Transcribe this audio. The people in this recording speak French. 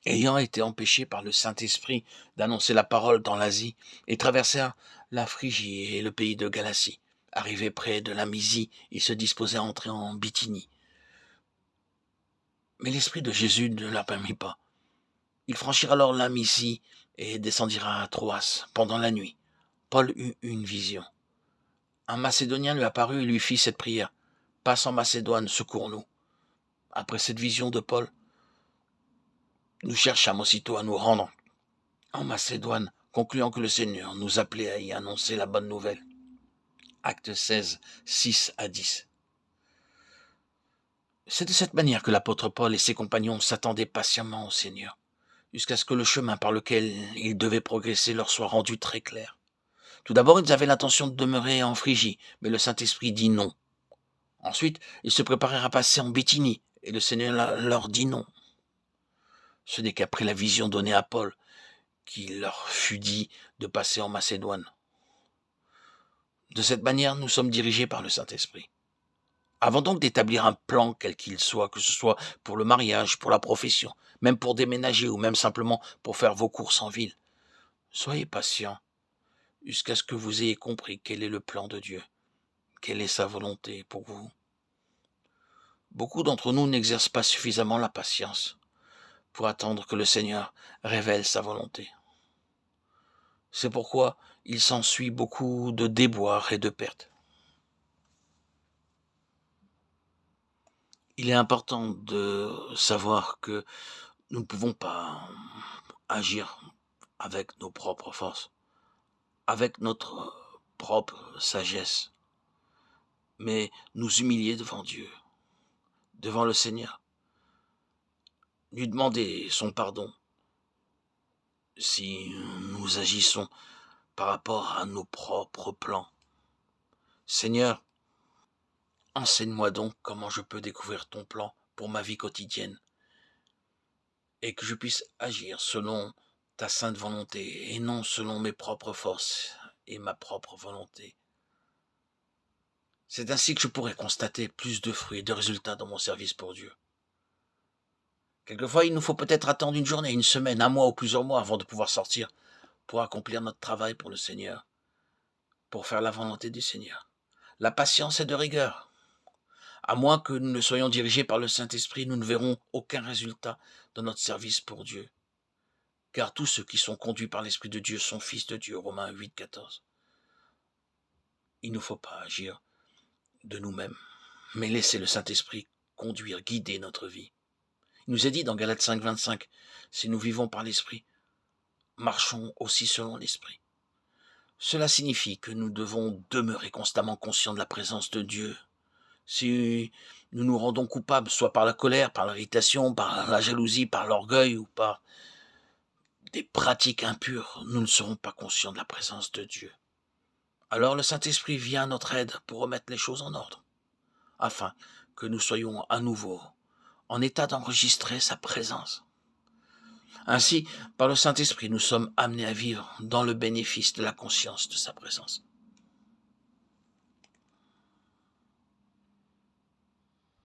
ayant été empêchés par le Saint-Esprit d'annoncer la parole dans l'Asie, ils traversèrent la Phrygie et le pays de Galatie. Arrivés près de la Mysie, ils se disposaient à entrer en Bithynie. Mais l'Esprit de Jésus ne leur permit pas. Ils franchirent alors la Mysie et descendirent à Troas pendant la nuit. Paul eut une vision. Un Macédonien lui apparut et lui fit cette prière. « Passe en Macédoine, secours-nous. » Après cette vision de Paul, nous cherchâmes aussitôt à nous rendre en Macédoine, concluant que le Seigneur nous appelait à y annoncer la bonne nouvelle. Acte 16, 6 à 10. C'est de cette manière que l'apôtre Paul et ses compagnons s'attendaient patiemment au Seigneur, jusqu'à ce que le chemin par lequel ils devaient progresser leur soit rendu très clair. Tout d'abord, ils avaient l'intention de demeurer en Phrygie, mais le Saint-Esprit dit non. Ensuite, ils se préparèrent à passer en Bithynie, et le Seigneur leur dit non. Ce n'est qu'après la vision donnée à Paul qu'il leur fut dit de passer en Macédoine. De cette manière, nous sommes dirigés par le Saint-Esprit. Avant donc d'établir un plan quel qu'il soit, que ce soit pour le mariage, pour la profession, même pour déménager ou même simplement pour faire vos courses en ville, soyez patients jusqu'à ce que vous ayez compris quel est le plan de Dieu, quelle est sa volonté pour vous. Beaucoup d'entre nous n'exercent pas suffisamment la patience pour attendre que le Seigneur révèle sa volonté. C'est pourquoi il s'ensuit beaucoup de déboires et de pertes. Il est important de savoir que nous ne pouvons pas agir avec nos propres forces, avec notre propre sagesse, mais nous humilier devant Dieu, devant le Seigneur, lui demander son pardon si nous agissons par rapport à nos propres plans. Seigneur, enseigne-moi donc comment je peux découvrir ton plan pour ma vie quotidienne et que je puisse agir selon ta sainte volonté et non selon mes propres forces et ma propre volonté. C'est ainsi que je pourrai constater plus de fruits et de résultats dans mon service pour Dieu. Quelquefois, il nous faut peut-être attendre une journée, une semaine, un mois ou plusieurs mois avant de pouvoir sortir pour accomplir notre travail pour le Seigneur, pour faire la volonté du Seigneur. La patience est de rigueur. À moins que nous ne soyons dirigés par le Saint-Esprit, nous ne verrons aucun résultat dans notre service pour Dieu. Car tous ceux qui sont conduits par l'Esprit de Dieu sont fils de Dieu. Romains 8, 14. Il ne faut pas agir de nous-mêmes, mais laisser le Saint-Esprit conduire, guider notre vie. Il nous est dit dans Galates 5, 25, si nous vivons par l'Esprit, marchons aussi selon l'Esprit. Cela signifie que nous devons demeurer constamment conscients de la présence de Dieu. Si nous nous rendons coupables, soit par la colère, par l'irritation, par la jalousie, par l'orgueil ou par des pratiques impures, nous ne serons pas conscients de la présence de Dieu. Alors le Saint-Esprit vient à notre aide pour remettre les choses en ordre, afin que nous soyons à nouveau en état d'enregistrer sa présence. Ainsi, par le Saint-Esprit, nous sommes amenés à vivre dans le bénéfice de la conscience de sa présence.